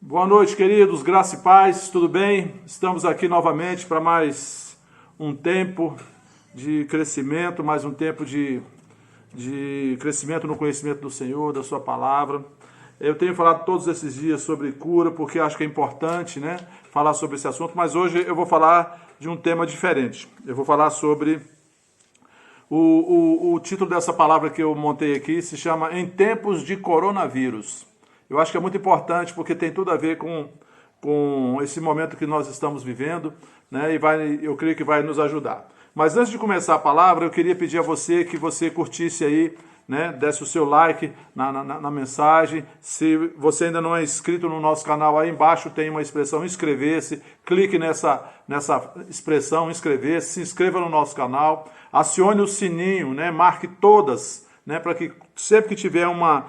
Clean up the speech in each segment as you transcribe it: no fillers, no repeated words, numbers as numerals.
Boa noite, queridos, graça e paz, tudo bem? Estamos aqui novamente para mais um tempo de crescimento, mais um tempo de crescimento no conhecimento do Senhor, da sua palavra. Eu tenho falado todos esses dias sobre cura, porque acho que é importante, né, falar sobre esse assunto, mas hoje eu vou falar de um tema diferente. Eu vou falar sobre o título dessa palavra que eu montei aqui, se chama Em Tempos de Coronavírus. Eu acho que é muito importante porque tem tudo a ver com esse momento que nós estamos vivendo, né? E eu creio que vai nos ajudar. Mas antes de começar a palavra, eu queria pedir a você que você curtisse aí, né? Desse o seu like na mensagem. Se você ainda não é inscrito no nosso canal, aí embaixo tem uma expressão inscrever-se. Clique nessa expressão inscrever-se, se inscreva no nosso canal, acione o sininho, né? Marque todas, né? Para que sempre que tiver uma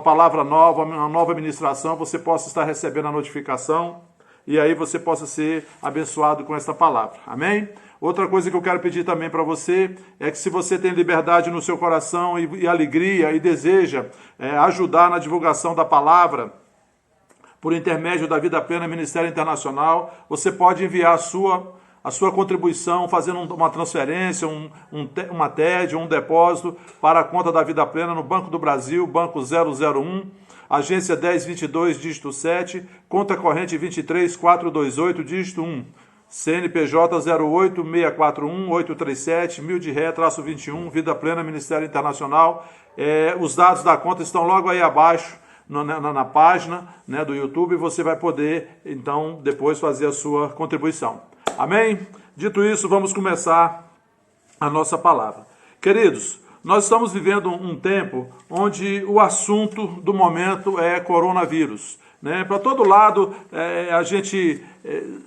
palavra nova, uma nova ministração, você possa estar recebendo a notificação e aí você possa ser abençoado com esta palavra. Amém? Outra coisa que eu quero pedir também para você é que se você tem liberdade no seu coração e alegria e deseja ajudar na divulgação da palavra por intermédio da Vida Plena Ministério Internacional, você pode enviar a sua contribuição, fazendo uma transferência, uma TED, um depósito para a conta da Vida Plena no Banco do Brasil, Banco 001, agência 1022, dígito 7, conta corrente 23428, dígito 1, CNPJ 08641-837, mil de ré, -21, Vida Plena Ministério Internacional. Os dados da conta estão logo aí abaixo, na página, né, do YouTube, e você vai poder, então, depois fazer a sua contribuição. Amém? Dito isso, vamos começar a nossa palavra. Queridos, nós estamos vivendo um tempo onde o assunto do momento é coronavírus, né? Para todo lado a gente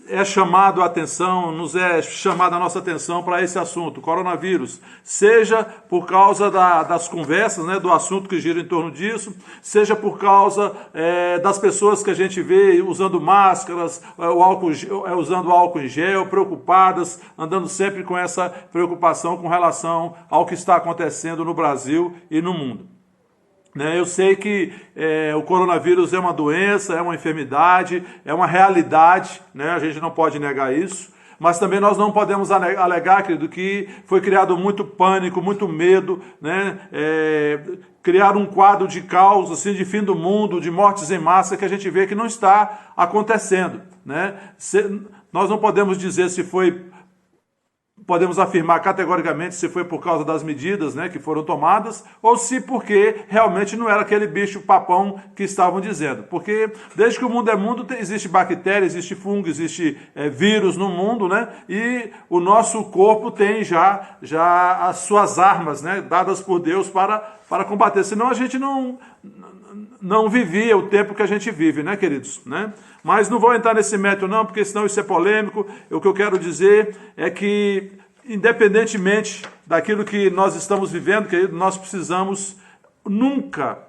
é chamado a atenção, nos é chamada a nossa atenção para esse assunto, coronavírus, seja por causa das conversas, né, do assunto que gira em torno disso, seja por causa das pessoas que a gente vê usando máscaras, usando álcool em gel, preocupadas, andando sempre com essa preocupação com relação ao que está acontecendo no Brasil e no mundo. Eu sei que o coronavírus é uma doença, é uma enfermidade, é uma realidade, né? A gente não pode negar isso, mas também nós não podemos alegar, querido, que foi criado muito pânico, muito medo, né? Criar um quadro de caos, assim, de fim do mundo, de mortes em massa, que a gente vê que não está acontecendo, né? Nós não podemos dizer se foi... Podemos afirmar categoricamente se foi por causa das medidas, né, que foram tomadas ou se porque realmente não era aquele bicho papão que estavam dizendo. Porque desde que o mundo é mundo, existe bactéria, existe fungo, existe vírus no mundo, né, e o nosso corpo tem já as suas armas, né, dadas por Deus para combater. Senão a gente não vivia o tempo que a gente vive, né, queridos? Né? Mas não vou entrar nesse método não, porque senão isso é polêmico. O que eu quero dizer é que, independentemente daquilo que nós estamos vivendo, querido, nós precisamos, nunca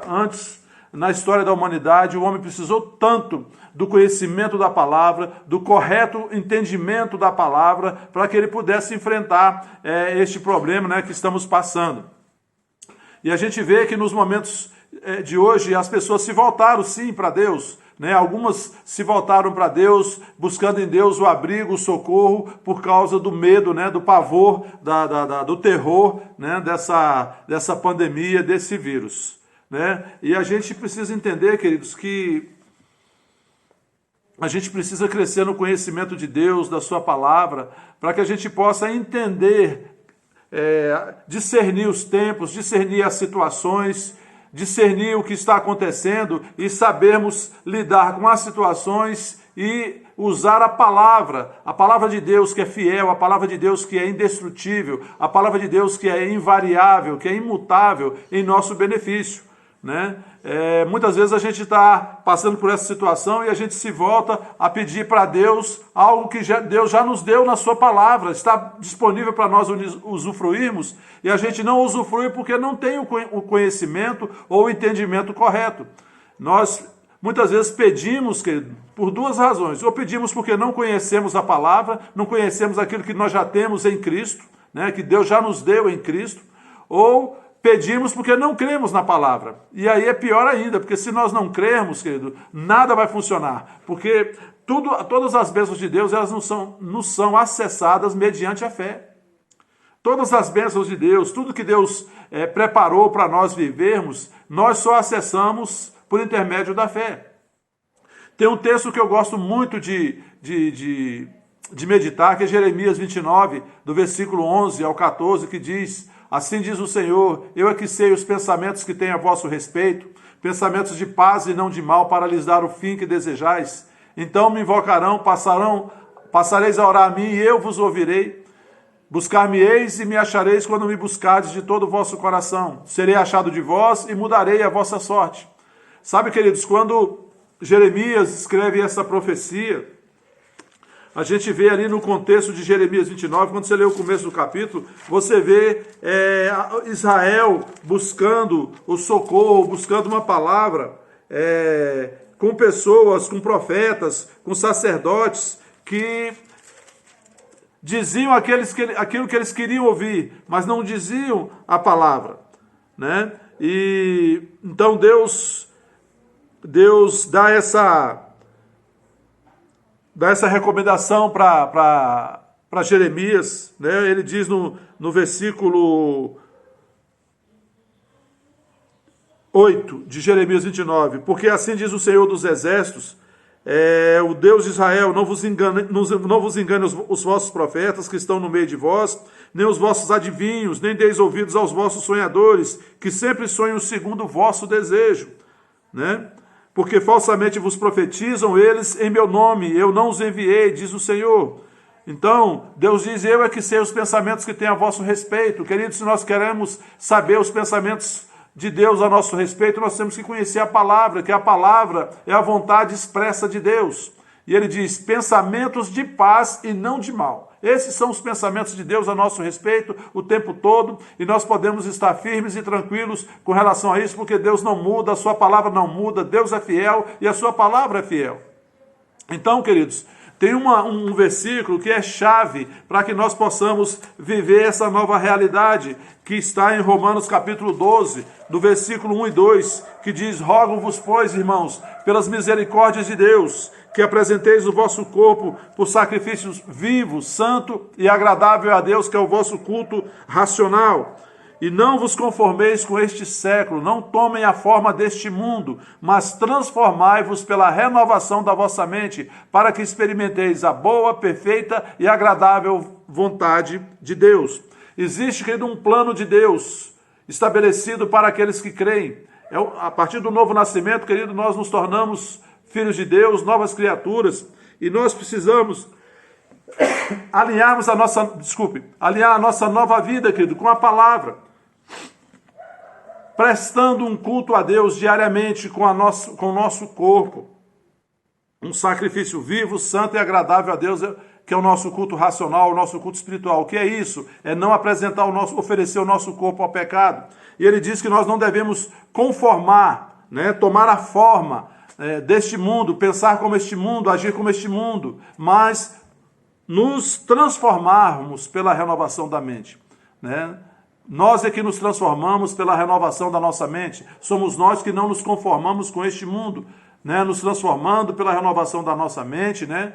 antes na história da humanidade, o homem precisou tanto do conhecimento da palavra, do correto entendimento da palavra, para que ele pudesse enfrentar este problema, né, que estamos passando. E a gente vê que nos momentos de hoje as pessoas se voltaram sim para Deus, né? Algumas se voltaram para Deus, buscando em Deus o abrigo, o socorro, por causa do medo, né? Do pavor, do terror, né? dessa pandemia, desse vírus, né? E a gente precisa entender, queridos, que a gente precisa crescer no conhecimento de Deus, da sua palavra, para que a gente possa entender, discernir os tempos, discernir as situações, discernir o que está acontecendo e sabermos lidar com as situações e usar a palavra de Deus que é fiel, a palavra de Deus que é indestrutível, a palavra de Deus que é invariável, que é imutável em nosso benefício, né? Muitas vezes a gente está passando por essa situação e a gente se volta a pedir para Deus algo que Deus já nos deu na sua palavra, está disponível para nós usufruirmos, e a gente não usufrui porque não tem o conhecimento ou o entendimento correto. Nós muitas vezes pedimos, querido, por duas razões: ou pedimos porque não conhecemos a palavra, não conhecemos aquilo que nós já temos em Cristo, né, que Deus já nos deu em Cristo, ou pedimos porque não cremos na palavra. E aí é pior ainda, porque se nós não crermos, querido, nada vai funcionar. Porque todas as bênçãos de Deus, elas não são acessadas mediante a fé. Todas as bênçãos de Deus, tudo que Deus preparou para nós vivermos, nós só acessamos por intermédio da fé. Tem um texto que eu gosto muito de meditar, que é Jeremias 29, do versículo 11 ao 14, que diz: assim diz o Senhor, eu é que sei os pensamentos que tenho a vosso respeito, pensamentos de paz e não de mal, para lhes dar o fim que desejais. Então me invocarão, passareis a orar a mim, e eu vos ouvirei. Buscar-me-eis e me achareis quando me buscardes de todo o vosso coração. Serei achado de vós e mudarei a vossa sorte. Sabe, queridos, quando Jeremias escreve essa profecia, a gente vê ali no contexto de Jeremias 29, quando você lê o começo do capítulo, você vê Israel buscando o socorro, buscando uma palavra, com pessoas, com profetas, com sacerdotes, que diziam aquilo que eles queriam ouvir, mas não diziam a palavra, né? E então Deus dá essa recomendação para Jeremias, né? Ele diz no versículo 8 de Jeremias 29, porque assim diz o Senhor dos Exércitos, o Deus de Israel, não vos engane os vossos profetas que estão no meio de vós, nem os vossos adivinhos, nem deis ouvidos aos vossos sonhadores, que sempre sonham segundo o vosso desejo, né? Porque falsamente vos profetizam eles em meu nome, eu não os enviei, diz o Senhor. Então, Deus diz, eu é que sei os pensamentos que tenho a vosso respeito. Queridos, se nós queremos saber os pensamentos de Deus a nosso respeito, nós temos que conhecer a palavra, que a palavra é a vontade expressa de Deus. E ele diz, pensamentos de paz e não de mal. Esses são os pensamentos de Deus a nosso respeito o tempo todo, e nós podemos estar firmes e tranquilos com relação a isso, porque Deus não muda, a sua palavra não muda, Deus é fiel e a sua palavra é fiel. Então, queridos, tem um versículo que é chave para que nós possamos viver essa nova realidade, que está em Romanos capítulo 12, do versículo 1 e 2, que diz, rogo-vos, pois, irmãos, pelas misericórdias de Deus, que apresenteis o vosso corpo por sacrifícios vivos, santo e agradável a Deus, que é o vosso culto racional. E não vos conformeis com este século, não tomem a forma deste mundo, mas transformai-vos pela renovação da vossa mente, para que experimenteis a boa, perfeita e agradável vontade de Deus. Existe, querido, um plano de Deus estabelecido para aqueles que creem. A partir do novo nascimento, querido, nós nos tornamos filhos de Deus, novas criaturas, e nós precisamos alinhar a nossa nova vida, querido, com a palavra, prestando um culto a Deus diariamente com o nosso corpo, um sacrifício vivo, santo e agradável a Deus, que é o nosso culto racional, o nosso culto espiritual. O que é isso? É não oferecer o nosso corpo ao pecado. E ele diz que nós não devemos conformar, né, tomar a forma deste mundo, pensar como este mundo, agir como este mundo, mas nos transformarmos pela renovação da mente, né? Nós é que nos transformamos pela renovação da nossa mente. Somos nós que não nos conformamos com este mundo, né? Nos transformando pela renovação da nossa mente, né?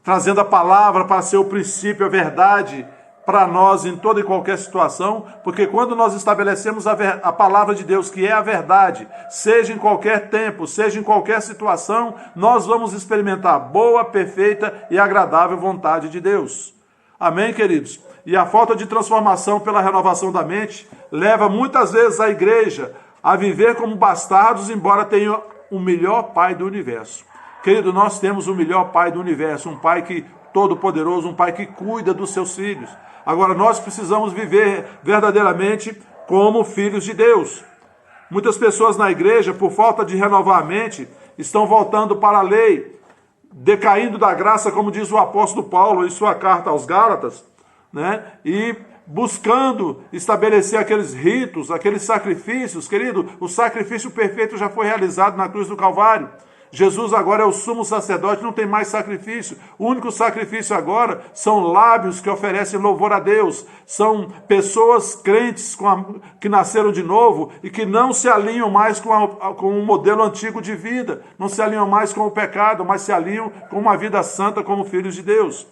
Trazendo a palavra para ser o princípio, a verdade para nós em toda e qualquer situação, porque quando nós estabelecemos a palavra de Deus, que é a verdade, seja em qualquer tempo, seja em qualquer situação, nós vamos experimentar a boa, perfeita e agradável vontade de Deus. Amém, queridos? E a falta de transformação pela renovação da mente leva muitas vezes a igreja a viver como bastardos, embora tenha o melhor Pai do universo. Querido, nós temos o melhor Pai do universo, um Pai todo-poderoso, um Pai que cuida dos seus filhos. Agora, nós precisamos viver verdadeiramente como filhos de Deus. Muitas pessoas na igreja, por falta de renovar a mente, estão voltando para a lei, decaindo da graça, como diz o apóstolo Paulo em sua carta aos Gálatas, né? E buscando estabelecer aqueles ritos, aqueles sacrifícios. Querido, o sacrifício perfeito já foi realizado na cruz do Calvário. Jesus agora é o sumo sacerdote, não tem mais sacrifício. O único sacrifício agora são lábios que oferecem louvor a Deus. São pessoas crentes que nasceram de novo e que não se alinham mais com o modelo antigo de vida. Não se alinham mais com o pecado, mas se alinham com uma vida santa como filhos de Deus.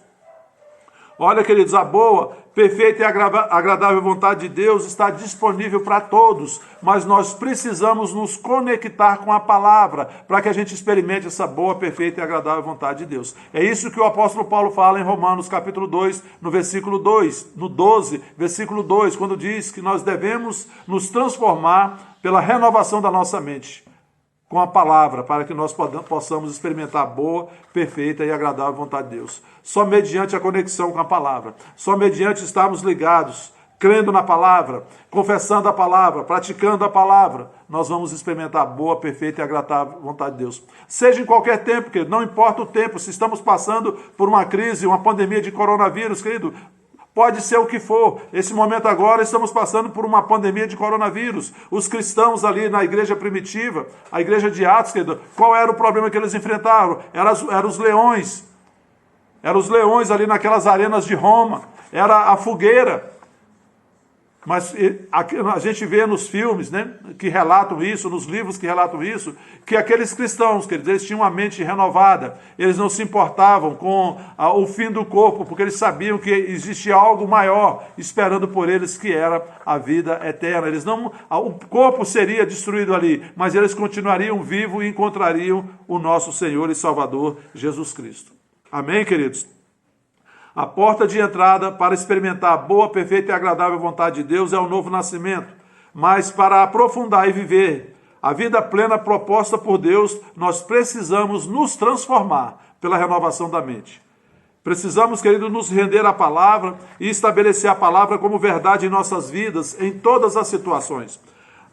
Olha, queridos, a boa, perfeita e agradável vontade de Deus está disponível para todos, mas nós precisamos nos conectar com a palavra para que a gente experimente essa boa, perfeita e agradável vontade de Deus. É isso que o apóstolo Paulo fala em Romanos capítulo 2, no versículo 2, no 12, versículo 2, quando diz que nós devemos nos transformar pela renovação da nossa mente com a palavra, para que nós possamos experimentar a boa, perfeita e agradável vontade de Deus. Só mediante a conexão com a palavra, só mediante estarmos ligados, crendo na palavra, confessando a palavra, praticando a palavra, nós vamos experimentar a boa, perfeita e agradável vontade de Deus. Seja em qualquer tempo, querido, não importa o tempo, se estamos passando por uma crise, uma pandemia de coronavírus, querido, pode ser o que for. Esse momento agora estamos passando por uma pandemia de coronavírus. Os cristãos ali na igreja primitiva, a igreja de Atos, querido, qual era o problema que eles enfrentaram? Eram os leões. Eram os leões ali naquelas arenas de Roma. Era a fogueira. Mas a gente vê nos filmes, né, que relatam isso, nos livros que relatam isso, que aqueles cristãos, queridos, eles tinham uma mente renovada, eles não se importavam com o fim do corpo, porque eles sabiam que existia algo maior esperando por eles, que era a vida eterna. O corpo seria destruído ali, mas eles continuariam vivos e encontrariam o nosso Senhor e Salvador Jesus Cristo. Amém, queridos? A porta de entrada para experimentar a boa, perfeita e agradável vontade de Deus é o novo nascimento. Mas para aprofundar e viver a vida plena proposta por Deus, nós precisamos nos transformar pela renovação da mente. Precisamos, querido, nos render à palavra e estabelecer a palavra como verdade em nossas vidas, em todas as situações.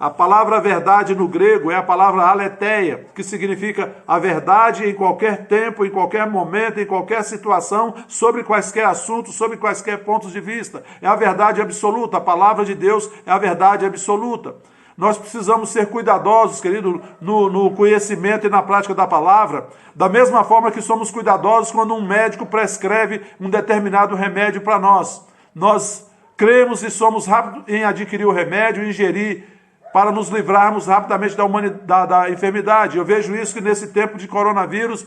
A palavra verdade no grego é a palavra aletheia, que significa a verdade em qualquer tempo, em qualquer momento, em qualquer situação, sobre quaisquer assuntos, sobre quaisquer pontos de vista. É a verdade absoluta, a palavra de Deus é a verdade absoluta. Nós precisamos ser cuidadosos, querido, no conhecimento e na prática da palavra, da mesma forma que somos cuidadosos quando um médico prescreve um determinado remédio para nós. Nós cremos e somos rápidos em adquirir o remédio, ingerir, para nos livrarmos rapidamente da enfermidade. Eu vejo isso que nesse tempo de coronavírus,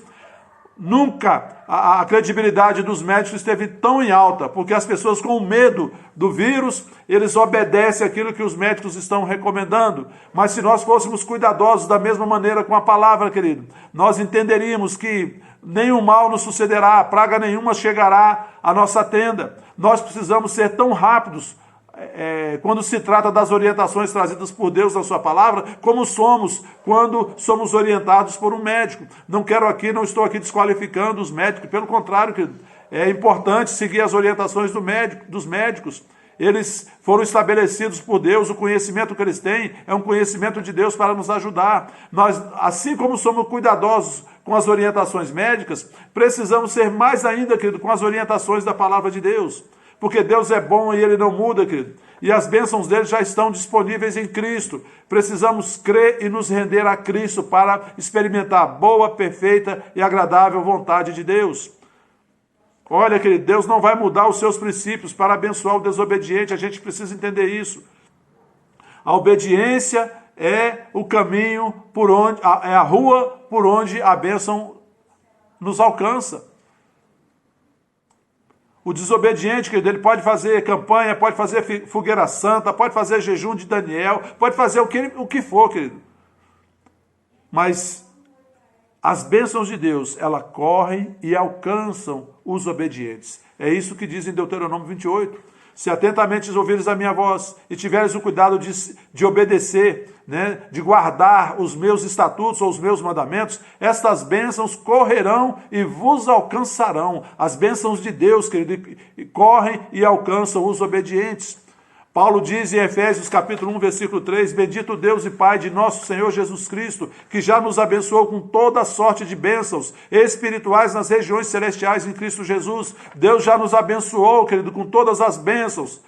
nunca a credibilidade dos médicos esteve tão em alta, porque as pessoas com medo do vírus, eles obedecem aquilo que os médicos estão recomendando. Mas se nós fôssemos cuidadosos da mesma maneira com a palavra, querido, nós entenderíamos que nenhum mal nos sucederá, praga nenhuma chegará à nossa tenda. Nós precisamos ser tão rápidos quando se trata das orientações trazidas por Deus na sua palavra, como somos quando somos orientados por um médico. Não estou aqui desqualificando os médicos, pelo contrário, é importante seguir as orientações dos médicos. Eles foram estabelecidos por Deus, o conhecimento que eles têm é um conhecimento de Deus para nos ajudar. Nós, assim como somos cuidadosos com as orientações médicas, precisamos ser mais ainda, querido, com as orientações da palavra de Deus. Porque Deus é bom e Ele não muda, querido. E as bênçãos dele já estão disponíveis em Cristo. Precisamos crer e nos render a Cristo para experimentar a boa, perfeita e agradável vontade de Deus. Olha, querido, Deus não vai mudar os seus princípios para abençoar o desobediente. A gente precisa entender isso. A obediência é o caminho é a rua por onde a bênção nos alcança. O desobediente, querido, ele pode fazer campanha, pode fazer fogueira santa, pode fazer jejum de Daniel, pode fazer o que for, querido. Mas as bênçãos de Deus, elas correm e alcançam os obedientes. É isso que diz em Deuteronômio 28. Se atentamente ouvires a minha voz e tiveres o cuidado de obedecer, né, de guardar os meus estatutos ou os meus mandamentos, estas bênçãos correrão e vos alcançarão. As bênçãos de Deus, querido, correm e alcançam os obedientes. Paulo diz em Efésios capítulo 1, versículo 3, bendito Deus e Pai de nosso Senhor Jesus Cristo, que já nos abençoou com toda sorte de bênçãos espirituais nas regiões celestiais em Cristo Jesus. Deus já nos abençoou, querido, com todas as bênçãos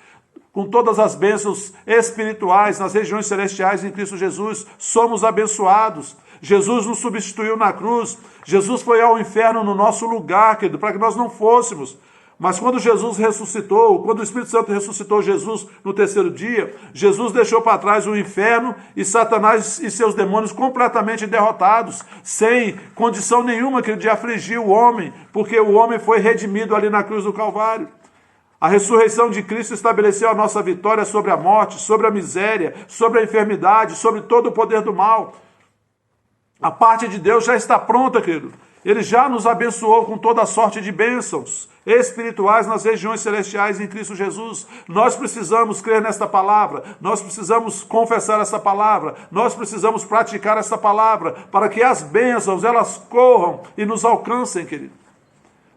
espirituais nas regiões celestiais em Cristo Jesus. Somos abençoados. Jesus nos substituiu na cruz. Jesus foi ao inferno no nosso lugar, querido, para que nós não fôssemos. Mas quando Jesus ressuscitou, quando o Espírito Santo ressuscitou Jesus no terceiro dia, Jesus deixou para trás o inferno e Satanás e seus demônios completamente derrotados, sem condição nenhuma de afligir o homem, porque o homem foi redimido ali na cruz do Calvário. A ressurreição de Cristo estabeleceu a nossa vitória sobre a morte, sobre a miséria, sobre a enfermidade, sobre todo o poder do mal. A parte de Deus já está pronta, querido. Ele já nos abençoou com toda a sorte de bênçãos espirituais nas regiões celestiais em Cristo Jesus. Nós precisamos crer nesta palavra, nós precisamos confessar essa palavra, nós precisamos praticar essa palavra, para que as bênçãos, elas corram e nos alcancem, querido.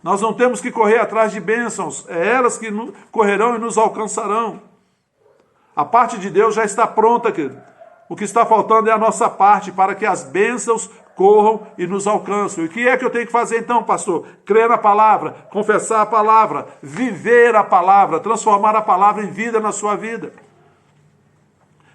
Nós não temos que correr atrás de bênçãos, é elas que correrão e nos alcançarão. A parte de Deus já está pronta, querido. O que está faltando é a nossa parte, para que as bênçãos corram e nos alcançam. E o que é que eu tenho que fazer então, pastor? Crer na palavra, confessar a palavra, viver a palavra, transformar a palavra em vida na sua vida.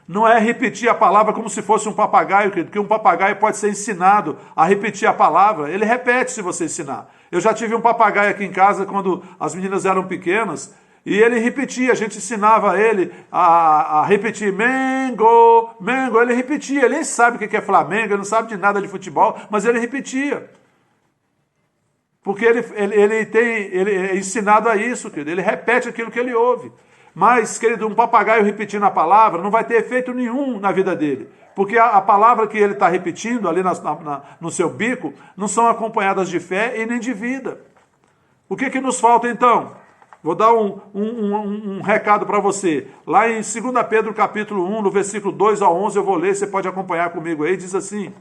Não é repetir a palavra como se fosse um papagaio, porque um papagaio pode ser ensinado a repetir a palavra. Ele repete se você ensinar. Eu já tive um papagaio aqui em casa quando as meninas eram pequenas, e ele repetia, a gente ensinava ele a repetir Mengo, Mengo, ele repetia, ele nem sabe o que é Flamengo, ele não sabe de nada de futebol, mas ele repetia. Porque ele é ensinado a isso, querido, ele repete aquilo que ele ouve. Mas, querido, um papagaio repetindo a palavra não vai ter efeito nenhum na vida dele. Porque a palavra que ele está repetindo ali no seu bico não são acompanhadas de fé e nem de vida. O que nos falta então? Vou dar um recado para você. Lá em 2 Pedro capítulo 1, no versículo 2 ao 11, eu vou ler, você pode acompanhar comigo aí, diz assim: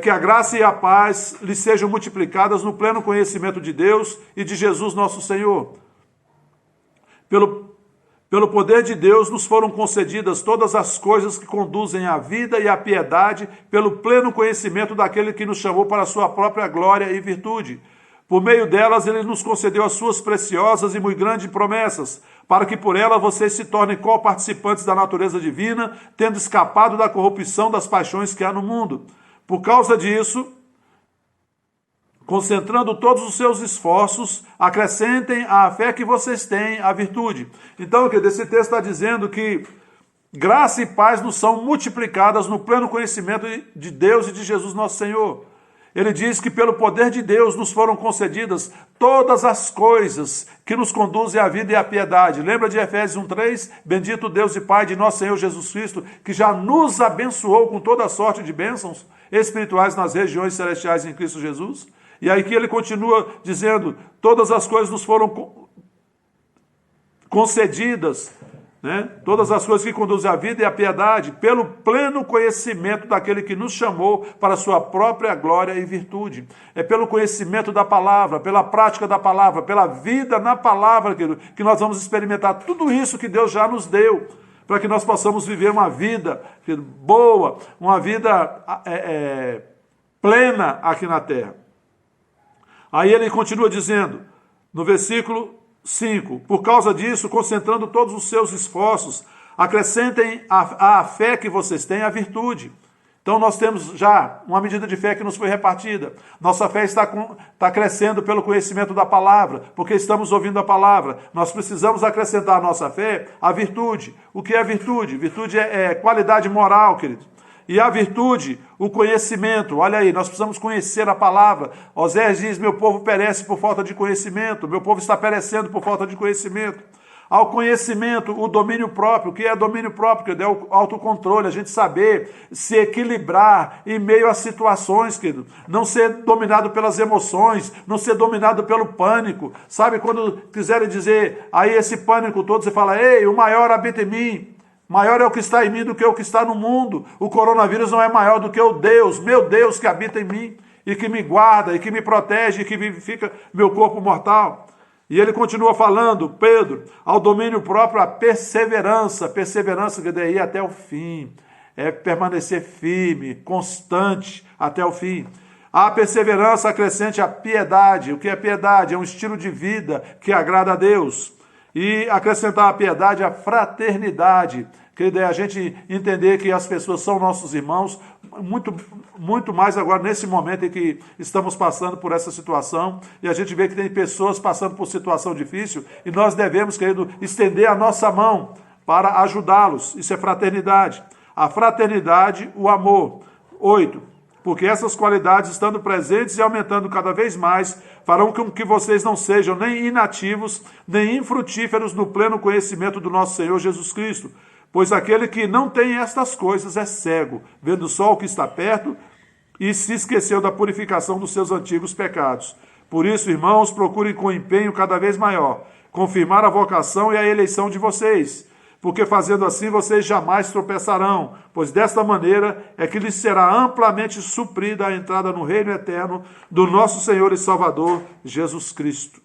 que a graça e a paz lhes sejam multiplicadas no pleno conhecimento de Deus e de Jesus nosso Senhor. Pelo poder de Deus nos foram concedidas todas as coisas que conduzem à vida e à piedade, pelo pleno conhecimento daquele que nos chamou para a sua própria glória e virtude. Por meio delas, ele nos concedeu as suas preciosas e muito grandes promessas, para que por ela vocês se tornem co-participantes da natureza divina, tendo escapado da corrupção das paixões que há no mundo. Por causa disso, concentrando todos os seus esforços, acrescentem à fé que vocês têm a virtude. Então, esse texto está dizendo que graça e paz nos são multiplicadas no pleno conhecimento de Deus e de Jesus nosso Senhor. Ele diz que pelo poder de Deus nos foram concedidas todas as coisas que nos conduzem à vida e à piedade. Lembra de Efésios 1:3? Bendito Deus e Pai de nosso Senhor Jesus Cristo, que já nos abençoou com toda a sorte de bênçãos espirituais nas regiões celestiais em Cristo Jesus. E aí que ele continua dizendo, todas as coisas nos foram concedidas, né? Todas as coisas que conduzem à vida e à piedade, pelo pleno conhecimento daquele que nos chamou para a sua própria glória e virtude. É pelo conhecimento da palavra, pela prática da palavra, pela vida na palavra, que nós vamos experimentar tudo isso que Deus já nos deu, para que nós possamos viver uma vida boa, uma vida plena aqui na terra. Aí ele continua dizendo, no versículo 5, por causa disso, concentrando todos os seus esforços, acrescentem à fé que vocês têm a virtude. Então nós temos já uma medida de fé que nos foi repartida. Nossa fé está crescendo pelo conhecimento da palavra, porque estamos ouvindo a palavra. Nós precisamos acrescentar à nossa fé a virtude. O que é virtude? Virtude é qualidade moral, querido. E a virtude, o conhecimento. Olha aí, nós precisamos conhecer a palavra. Osés diz, meu povo perece por falta de conhecimento. Meu povo está perecendo por falta de conhecimento. Ao conhecimento, o domínio próprio. O que é domínio próprio? É o autocontrole, a gente saber se equilibrar em meio às situações, querido. Não ser dominado pelas emoções, não ser dominado pelo pânico. Sabe, quando quiserem dizer aí esse pânico todo, você fala, ei, o maior habita em mim. Maior é o que está em mim do que o que está no mundo. O coronavírus não é maior do que o Deus, meu Deus que habita em mim, e que me guarda, e que me protege, e que vivifica meu corpo mortal. E ele continua falando, Pedro, ao domínio próprio, a perseverança. Perseverança que daí até o fim. É permanecer firme, constante até o fim. A perseverança acrescente a piedade. O que é piedade? É um estilo de vida que agrada a Deus. E acrescentar a piedade a fraternidade. Querido, é a gente entender que as pessoas são nossos irmãos, muito mais agora nesse momento em que estamos passando por essa situação, e a gente vê que tem pessoas passando por situação difícil, e nós devemos, querido, estender a nossa mão para ajudá-los. Isso é fraternidade. A fraternidade, o amor. 8. Porque essas qualidades, estando presentes e aumentando cada vez mais, farão com que vocês não sejam nem inativos, nem infrutíferos no pleno conhecimento do nosso Senhor Jesus Cristo. Pois aquele que não tem estas coisas é cego, vendo só o que está perto, e se esqueceu da purificação dos seus antigos pecados. Por isso, irmãos, procurem com empenho cada vez maior confirmar a vocação e a eleição de vocês, porque fazendo assim vocês jamais tropeçarão, pois desta maneira é que lhes será amplamente suprida a entrada no reino eterno do nosso Senhor e Salvador, Jesus Cristo.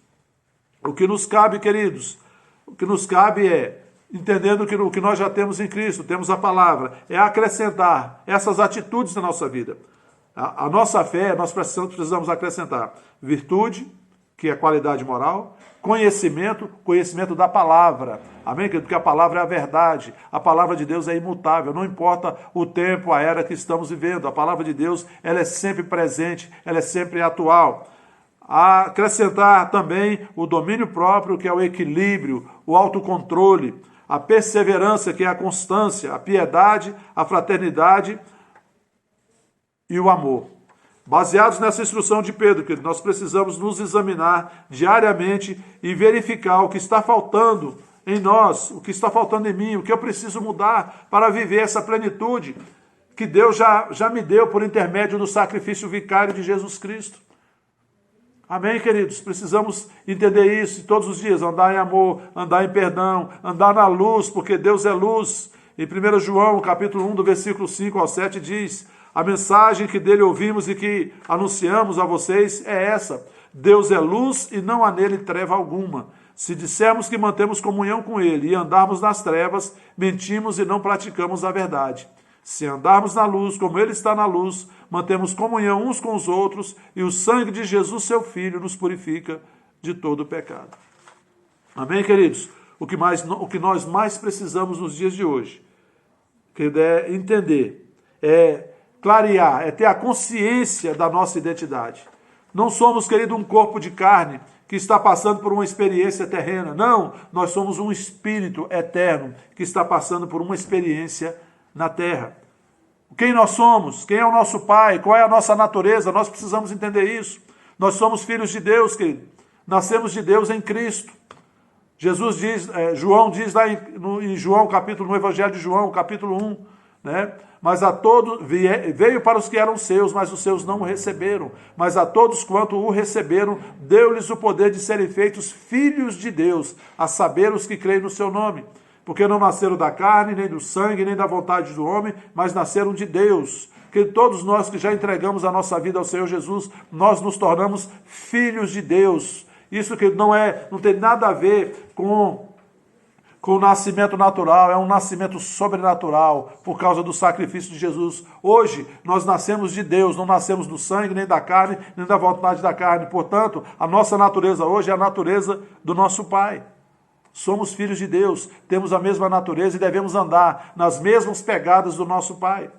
O que nos cabe, queridos, o que nos cabe é, entendendo que o que nós já temos em Cristo, temos a palavra, é acrescentar essas atitudes na nossa vida. A nossa fé, nós precisamos acrescentar virtude, que é qualidade moral, conhecimento da palavra. Amém, querido? Porque a palavra é a verdade. A palavra de Deus é imutável. Não importa o tempo, a era que estamos vivendo. A palavra de Deus, ela é sempre presente, ela é sempre atual. Acrescentar também o domínio próprio, que é o equilíbrio, o autocontrole, a perseverança, que é a constância, a piedade, a fraternidade e o amor. Baseados nessa instrução de Pedro, que nós precisamos nos examinar diariamente e verificar o que está faltando em nós, o que está faltando em mim, o que eu preciso mudar para viver essa plenitude que Deus já me deu por intermédio do sacrifício vicário de Jesus Cristo. Amém, queridos? Precisamos entender isso todos os dias, andar em amor, andar em perdão, andar na luz, porque Deus é luz. Em 1 João, capítulo 1, do versículo 5 ao 7, diz: a mensagem que dele ouvimos e que anunciamos a vocês é essa: Deus é luz e não há nele treva alguma. Se dissermos que mantemos comunhão com ele e andarmos nas trevas, mentimos e não praticamos a verdade. Se andarmos na luz, como ele está na luz, mantemos comunhão uns com os outros, e o sangue de Jesus, seu Filho, nos purifica de todo o pecado. Amém, queridos? O que nós mais precisamos nos dias de hoje, querido, é entender, é clarear, é ter a consciência da nossa identidade. Não somos, querido, um corpo de carne que está passando por uma experiência terrena. Não, nós somos um espírito eterno que está passando por uma experiência na terra. Quem nós somos? Quem é o nosso Pai? Qual é a nossa natureza? Nós precisamos entender isso. Nós somos filhos de Deus, querido. Nascemos de Deus em Cristo. Jesus diz, João diz lá em João, no Evangelho de João, capítulo 1, né? Mas a todos veio para os que eram seus, mas os seus não o receberam. Mas a todos quanto o receberam, deu-lhes o poder de serem feitos filhos de Deus, a saber os que creem no seu nome. Porque não nasceram da carne, nem do sangue, nem da vontade do homem, mas nasceram de Deus. Que todos nós que já entregamos a nossa vida ao Senhor Jesus, nós nos tornamos filhos de Deus. Isso que não tem nada a ver com o nascimento natural, é um nascimento sobrenatural, por causa do sacrifício de Jesus. Hoje, nós nascemos de Deus, não nascemos do sangue, nem da carne, nem da vontade da carne. Portanto, a nossa natureza hoje é a natureza do nosso Pai. Somos filhos de Deus, temos a mesma natureza e devemos andar nas mesmas pegadas do nosso Pai.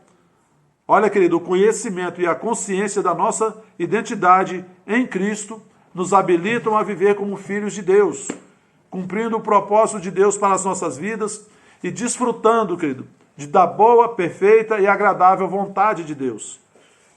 Olha, querido, o conhecimento e a consciência da nossa identidade em Cristo nos habilitam a viver como filhos de Deus, cumprindo o propósito de Deus para as nossas vidas e desfrutando, querido, da boa, perfeita e agradável vontade de Deus.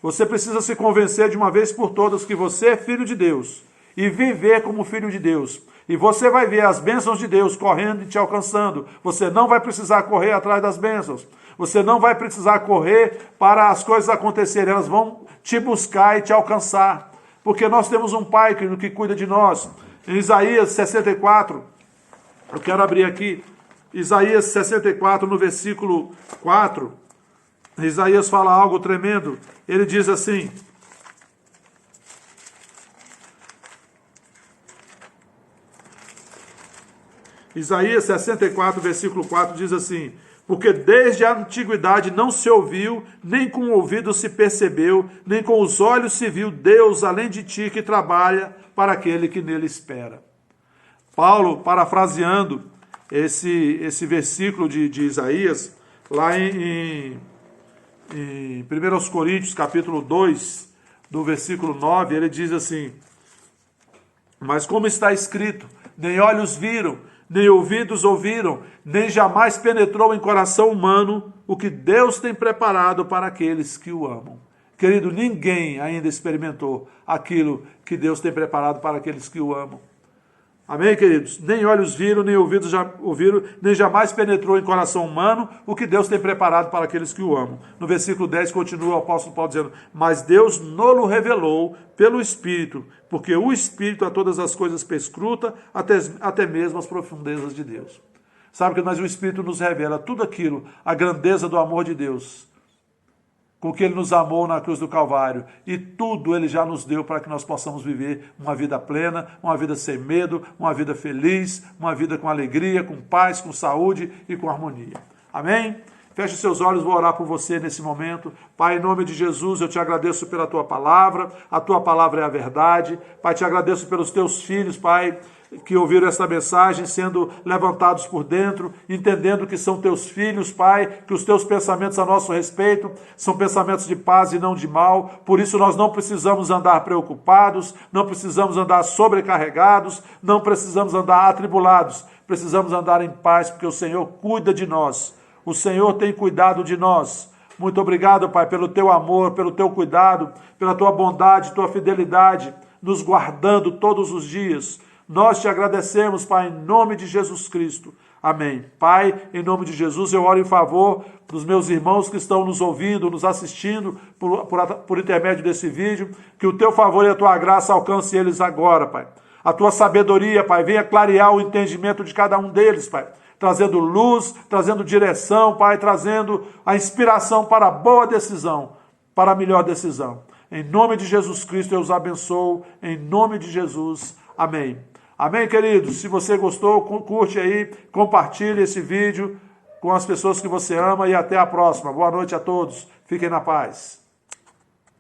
Você precisa se convencer de uma vez por todas que você é filho de Deus e viver como filho de Deus. E você vai ver as bênçãos de Deus correndo e te alcançando. Você não vai precisar correr atrás das bênçãos. Você não vai precisar correr para as coisas acontecerem. Elas vão te buscar e te alcançar. Porque nós temos um Pai que cuida de nós. Em Isaías 64, eu quero abrir aqui, Isaías 64, no versículo 4, Isaías fala algo tremendo. Ele diz assim: Isaías 64, versículo 4 diz assim: porque desde a antiguidade não se ouviu, nem com o ouvido se percebeu, nem com os olhos se viu Deus além de ti que trabalha para aquele que nele espera. Paulo, parafraseando, esse versículo de Isaías, lá em 1 Coríntios, capítulo 2, do versículo 9, ele diz assim: mas como está escrito, nem olhos viram, nem ouvidos ouviram, nem jamais penetrou em coração humano o que Deus tem preparado para aqueles que o amam. Querido, ninguém ainda experimentou aquilo que Deus tem preparado para aqueles que o amam. Amém, queridos? Nem olhos viram, nem ouvidos já ouviram, nem jamais penetrou em coração humano o que Deus tem preparado para aqueles que o amam. No versículo 10 continua o apóstolo Paulo dizendo: mas Deus nolo revelou pelo Espírito, porque o Espírito a todas as coisas perscruta, até mesmo as profundezas de Deus. Sabe que o Espírito nos revela tudo aquilo, a grandeza do amor de Deus, com que Ele nos amou na cruz do Calvário, e tudo Ele já nos deu para que nós possamos viver uma vida plena, uma vida sem medo, uma vida feliz, uma vida com alegria, com paz, com saúde e com harmonia. Amém? Feche seus olhos, vou orar por você nesse momento. Pai, em nome de Jesus, eu te agradeço pela Tua palavra, a Tua palavra é a verdade. Pai, te agradeço pelos Teus filhos, Pai, que ouviram essa mensagem, sendo levantados por dentro, entendendo que são Teus filhos, Pai, que os Teus pensamentos a nosso respeito são pensamentos de paz e não de mal. Por isso nós não precisamos andar preocupados, não precisamos andar sobrecarregados, não precisamos andar atribulados, precisamos andar em paz, porque o Senhor cuida de nós. O Senhor tem cuidado de nós. Muito obrigado, Pai, pelo Teu amor, pelo Teu cuidado, pela Tua bondade, Tua fidelidade, nos guardando todos os dias. Nós te agradecemos, Pai, em nome de Jesus Cristo. Amém. Pai, em nome de Jesus, eu oro em favor dos meus irmãos que estão nos ouvindo, nos assistindo por intermédio desse vídeo, que o Teu favor e a Tua graça alcance eles agora, Pai. A Tua sabedoria, Pai, venha clarear o entendimento de cada um deles, Pai, trazendo luz, trazendo direção, Pai, trazendo a inspiração para a boa decisão, para a melhor decisão. Em nome de Jesus Cristo, eu os abençoo, em nome de Jesus. Amém. Amém, queridos? Se você gostou, curte aí, compartilhe esse vídeo com as pessoas que você ama e até a próxima. Boa noite a todos. Fiquem na paz.